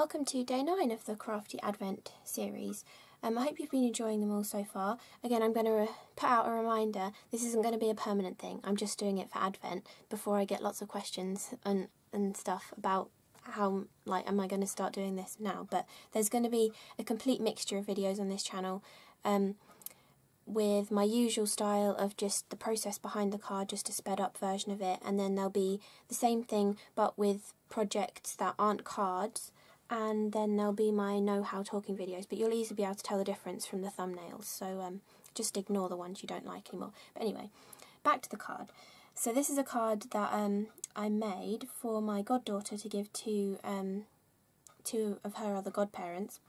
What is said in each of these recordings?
welcome to day 9 of the CRaFTi Advent series. I hope you've been enjoying them all so far. Again, I'm going to put out a reminder, this isn't going to be a permanent thing, I'm just doing it for Advent before I get lots of questions and stuff about how, like, am I going to start doing this now? But there's going to be a complete mixture of videos on this channel with my usual style of just the process behind the card, just a sped up version of it, and then there'll be the same thing but with projects that aren't cards, and then there'll be my know-how talking videos, but you'll easily be able to tell the difference from the thumbnails, so just ignore the ones you don't like anymore. But anyway, back to the card. So this is a card that I made for my goddaughter to give to two of her other godparents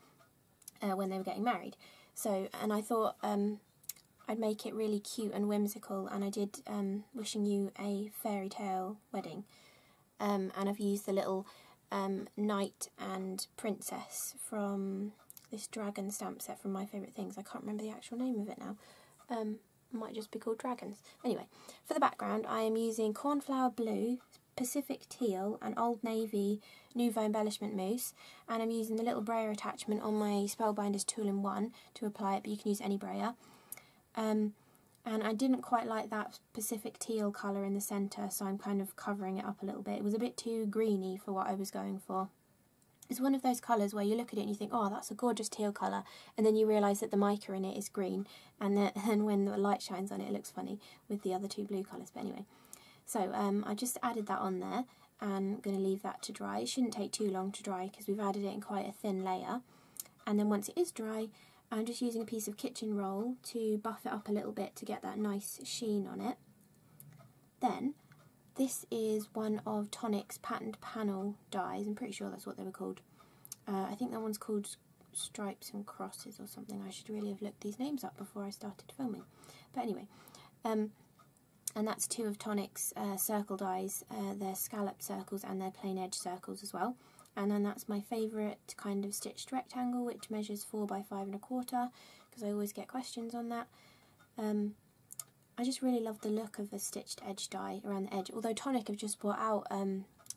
when they were getting married. So, and I thought I'd make it really cute and whimsical, and I did wishing you a fairy tale wedding. And I've used the little knight and princess from this dragon stamp set from My Favourite Things. I can't remember the actual name of it now. It might just be called Dragons. Anyway, for the background I am using Cornflower Blue, Pacific Teal and Old Navy Nuvo Embellishment Mousse, and I'm using the little brayer attachment on my Spellbinders 2-in-1 to apply it, but you can use any brayer. And I didn't quite like that Pacific Teal colour in the centre, so I'm kind of covering it up a little bit. It was a bit too greeny for what I was going for. It's one of those colours where you look at it and you think, oh, that's a gorgeous teal colour, and then you realise that the mica in it is green, and then when the light shines on it, it looks funny with the other two blue colours. But anyway, so I just added that on there, and I'm going to leave that to dry. It shouldn't take too long to dry because we've added it in quite a thin layer. And then once it is dry, I'm just using a piece of kitchen roll to buff it up a little bit to get that nice sheen on it. Then, this is one of Tonic's patterned panel dies. I'm pretty sure that's what they were called. I think that one's called Stripes and Crosses or something. I should really have looked these names up before I started filming. But anyway, and that's two of Tonic's circle dies. They're scalloped circles and they're plain edge circles as well. And then that's my favourite kind of stitched rectangle, which measures 4 by 5 1/4, because I always get questions on that. I just really love the look of a stitched edge die around the edge, although Tonic have just brought out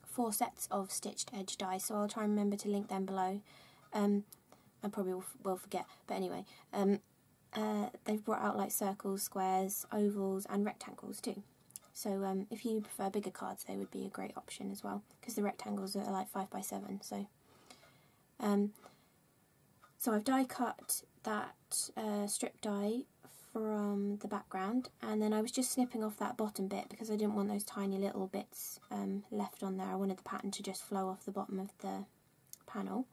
4 sets of stitched edge die, so I'll try and remember to link them below. I probably will forget, but anyway, they've brought out like circles, squares, ovals and rectangles too. So if you prefer bigger cards, they would be a great option as well, because the rectangles are like 5 by 7. So, so I've die cut that strip die from the background, and then I was just snipping off that bottom bit because I didn't want those tiny little bits left on there. I wanted the pattern to just flow off the bottom of the panel.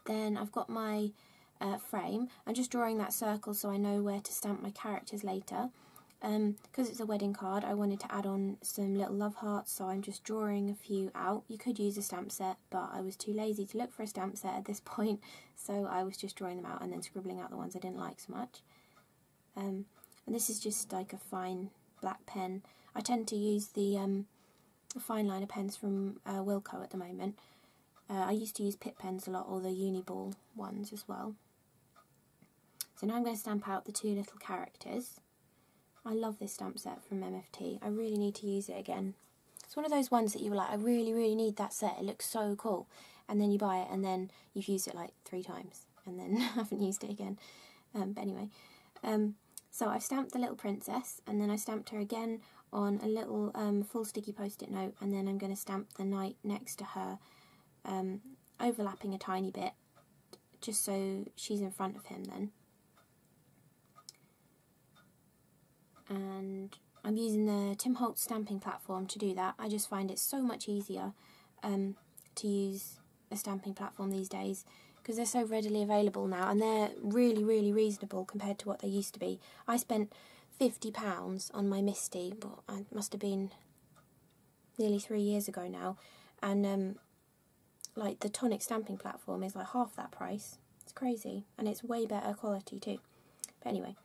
Then I've got my frame. I'm just drawing that circle so I know where to stamp my characters later. Because it's a wedding card, I wanted to add on some little love hearts, so I'm just drawing a few out. You could use a stamp set, but I was too lazy to look for a stamp set at this point, so I was just drawing them out and then scribbling out the ones I didn't like so much. And this is just like a fine black pen. I tend to use the fine liner pens from Wilko at the moment. I used to use Pip pens a lot, or the Uniball ones as well. So now I'm going to stamp out the two little characters. I love this stamp set from MFT. I really need to use it again. It's one of those ones that you were like, I really, really need that set. It looks so cool. And then you buy it and then you've used it like 3 times and then haven't used it again. But anyway, so I've stamped the little princess, and then I stamped her again on a little full sticky post-it note, and then I'm going to stamp the knight next to her, overlapping a tiny bit, just so she's in front of him then. And I'm using the Tim Holtz stamping platform to do that. I just find it so much easier to use a stamping platform these days, because they're so readily available now, and they're really, really reasonable compared to what they used to be. I spent £50 on my Misty, but it must have been nearly 3 years ago now, and like the Tonic stamping platform is like half that price. It's crazy, and it's way better quality too. But anyway,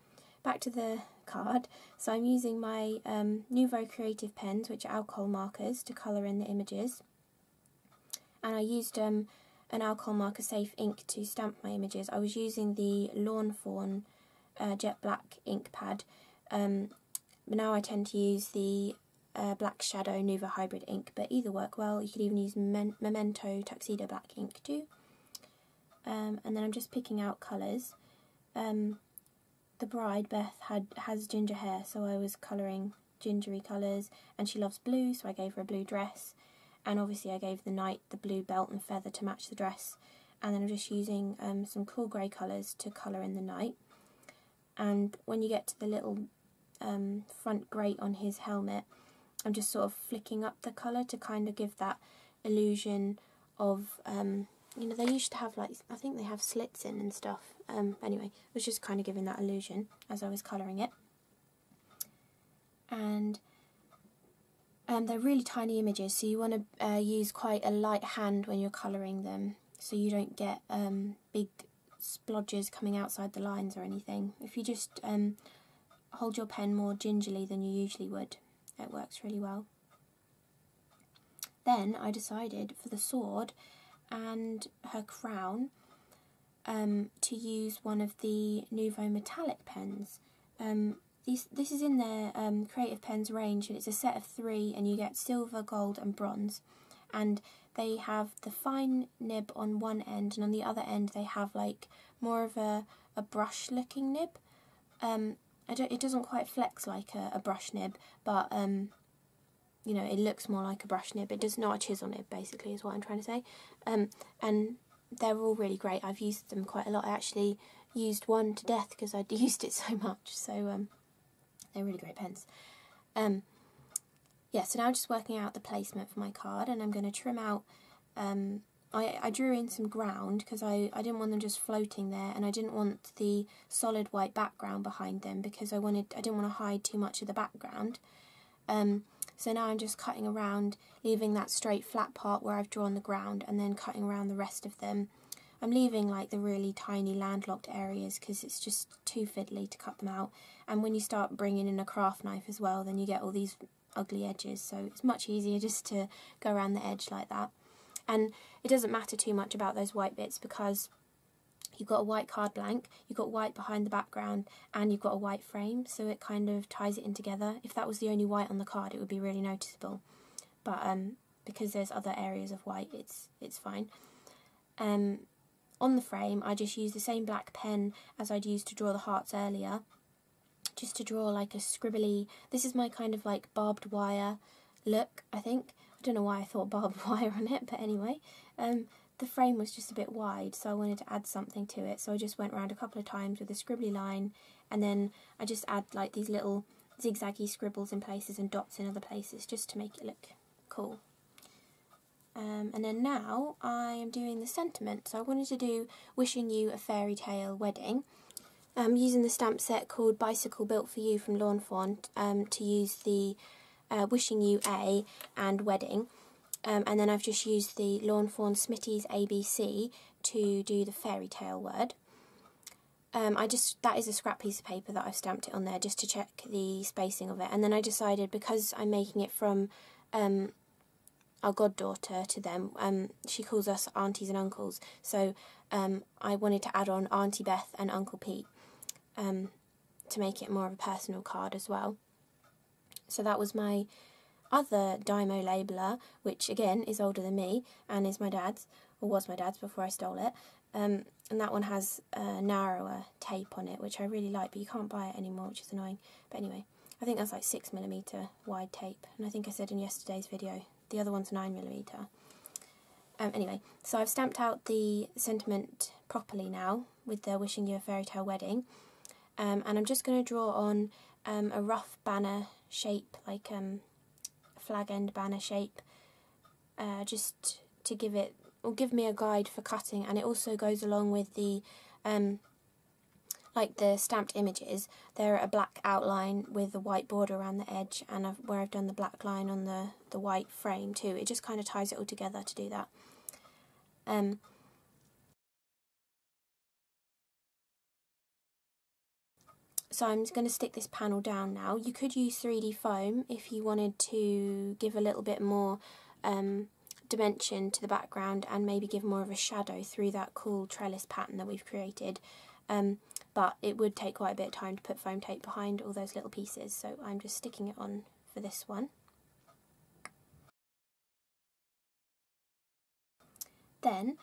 back to the card. So I'm using my Nuvo Creative pens, which are alcohol markers, to colour in the images, and I used an alcohol marker safe ink to stamp my images. I was using the Lawn Fawn jet black ink pad, but now I tend to use the black shadow Nuvo hybrid ink, but either work well. You could even use Memento Tuxedo black ink too. And then I'm just picking out colours. The bride, Beth, has ginger hair, so I was colouring gingery colours, and she loves blue, so I gave her a blue dress, and obviously I gave the knight the blue belt and feather to match the dress, and then I'm just using some cool grey colours to colour in the knight. And when you get to the little front grate on his helmet, I'm just sort of flicking up the colour to kind of give that illusion of, you know, they used to have, like, I think they have slits in and stuff. Anyway, I was just kind of giving that illusion as I was colouring it. And they're really tiny images, so you want to use quite a light hand when you're colouring them, so you don't get big splodges coming outside the lines or anything. If you just hold your pen more gingerly than you usually would, it works really well. Then I decided for the sword and her crown to use one of the Nuvo metallic pens. This is in their Creative Pens range, and it's a set of 3, and you get silver, gold and bronze. And they have the fine nib on one end, and on the other end they have like more of a brush looking nib. It doesn't quite flex like a brush nib, but you know, it looks more like a brush nib. It does not a chisel nib, basically, is what I'm trying to say. And they're all really great. I've used them quite a lot. I actually used one to death because I'd used it so much. So they're really great pens. Yeah, so now I'm just working out the placement for my card, and I'm going to trim out. I drew in some ground because I didn't want them just floating there, and I didn't want the solid white background behind them because I didn't want to hide too much of the background. So now I'm just cutting around, leaving that straight flat part where I've drawn the ground, and then cutting around the rest of them. I'm leaving like the really tiny landlocked areas because it's just too fiddly to cut them out. And when you start bringing in a craft knife as well, then you get all these ugly edges, so it's much easier just to go around the edge like that. And it doesn't matter too much about those white bits because you've got a white card blank, you've got white behind the background, and you've got a white frame, so it kind of ties it in together. If that was the only white on the card, it would be really noticeable, but because there's other areas of white, it's fine. On the frame, I just use the same black pen as I'd used to draw the hearts earlier, just to draw like a scribbly. This is my kind of like barbed wire look, I think. I don't know why I thought barbed wire on it, but anyway. The frame was just a bit wide, so I wanted to add something to it, so I just went around a couple of times with a scribbly line, and then I just add like these little zigzaggy scribbles in places and dots in other places just to make it look cool. And then now I am doing the sentiment, so I wanted to do Wishing You a Fairytale Wedding. I'm using the stamp set called Bicycle Built for You from Fawn to use the Wishing You A and Wedding. And then I've just used the Fawn Smitty's ABC to do the fairytale word. That is a scrap piece of paper that I've stamped it on there just to check the spacing of it. And then I decided, because I'm making it from our goddaughter to them, she calls us aunties and uncles, so I wanted to add on Auntie Beth and Uncle Pete to make it more of a personal card as well. So that was my other DYMO labeler, which again is older than me and is my dad's, or was my dad's before I stole it. And that one has narrower tape on it, which I really like, but you can't buy it anymore, which is annoying. But anyway, I think that's like 6mm wide tape, and I think I said in yesterday's video the other one's 9mm. Anyway, so I've stamped out the sentiment properly now with the Wishing You a Fairytale Wedding, and I'm just going to draw on a rough banner shape, like flag end banner shape, just to give it, or give me a guide for cutting, and it also goes along with the like the stamped images. They're a black outline with a white border around the edge, and where I've done the black line on the white frame too. It just kind of ties it all together to do that. So I'm going to stick this panel down now. You could use 3D foam if you wanted to give a little bit more dimension to the background and maybe give more of a shadow through that cool trellis pattern that we've created. But it would take quite a bit of time to put foam tape behind all those little pieces, so I'm just sticking it on for this one. Then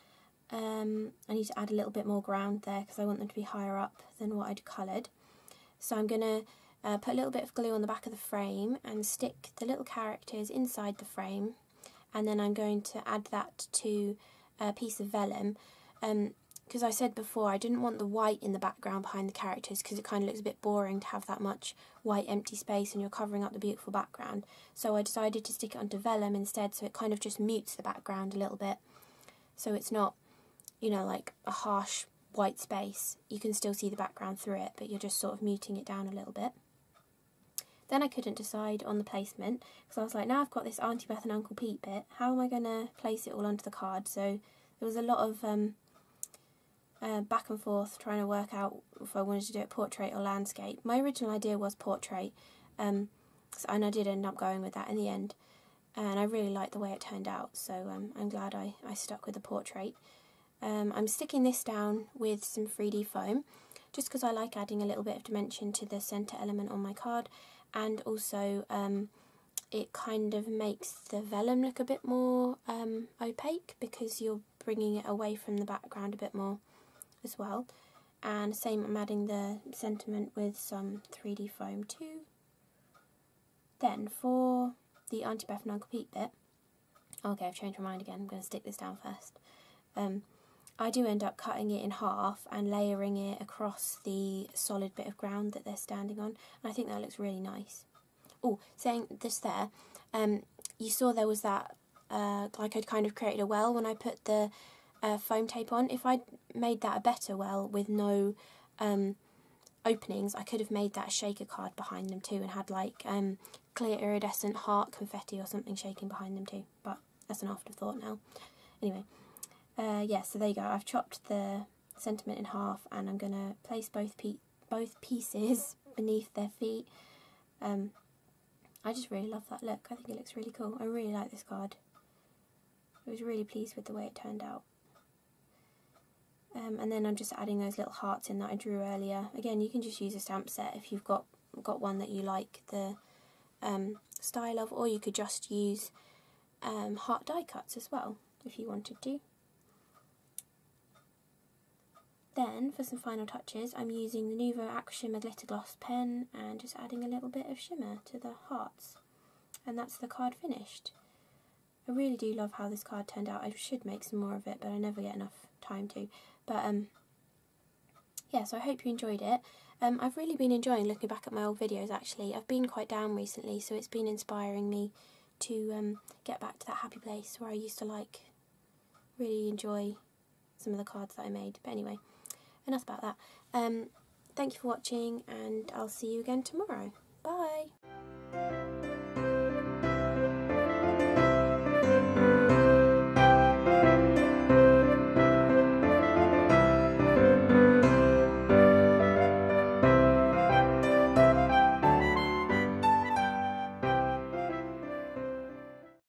I need to add a little bit more ground there because I want them to be higher up than what I'd coloured. So I'm going to put a little bit of glue on the back of the frame and stick the little characters inside the frame, and then I'm going to add that to a piece of vellum. Because I said before I didn't want the white in the background behind the characters because it kind of looks a bit boring to have that much white empty space and you're covering up the beautiful background. So I decided to stick it onto vellum instead, so it kind of just mutes the background a little bit. So it's not, you know, like a harsh white space. You can still see the background through it, but you're just sort of muting it down a little bit. Then I couldn't decide on the placement because I was like, now I've got this Auntie Beth and Uncle Pete bit, how am I going to place it all onto the card? So there was a lot of back and forth trying to work out if I wanted to do it portrait or landscape. My original idea was portrait, and I did end up going with that in the end, and I really liked the way it turned out, so I'm glad I stuck with the portrait. I'm sticking this down with some 3D foam just because I like adding a little bit of dimension to the centre element on my card, and also it kind of makes the vellum look a bit more opaque because you're bringing it away from the background a bit more as well. And same, I'm adding the sentiment with some 3D foam too. Then for the Auntie Beth and Uncle Pete bit, okay, I've changed my mind again, I'm going to stick this down first. I do end up cutting it in half and layering it across the solid bit of ground that they're standing on, and I think that looks really nice. Oh, saying this there, you saw there was that, like I'd kind of created a well when I put the foam tape on. If I'd made that a better well with no openings, I could have made that a shaker card behind them too and had like clear iridescent heart confetti or something shaking behind them too, but that's an afterthought now. Anyway, yeah, so there you go. I've chopped the sentiment in half and I'm going to place both pieces beneath their feet. I just really love that look. I think it looks really cool. I really like this card. I was really pleased with the way it turned out. And then I'm just adding those little hearts in that I drew earlier. Again, you can just use a stamp set if you've got one that you like the style of, or you could just use heart die cuts as well if you wanted to. Then for some final touches, I'm using the Nuvo Aqua Shimmer Glitter Gloss pen and just adding a little bit of shimmer to the hearts. And that's the card finished. I really do love how this card turned out. I should make some more of it, but I never get enough time to. But yeah, so I hope you enjoyed it. I've really been enjoying looking back at my old videos actually. I've been quite down recently, so it's been inspiring me to get back to that happy place where I used to really enjoy some of the cards that I made. But anyway, enough about that. Thank you for watching and I'll see you again tomorrow. Bye!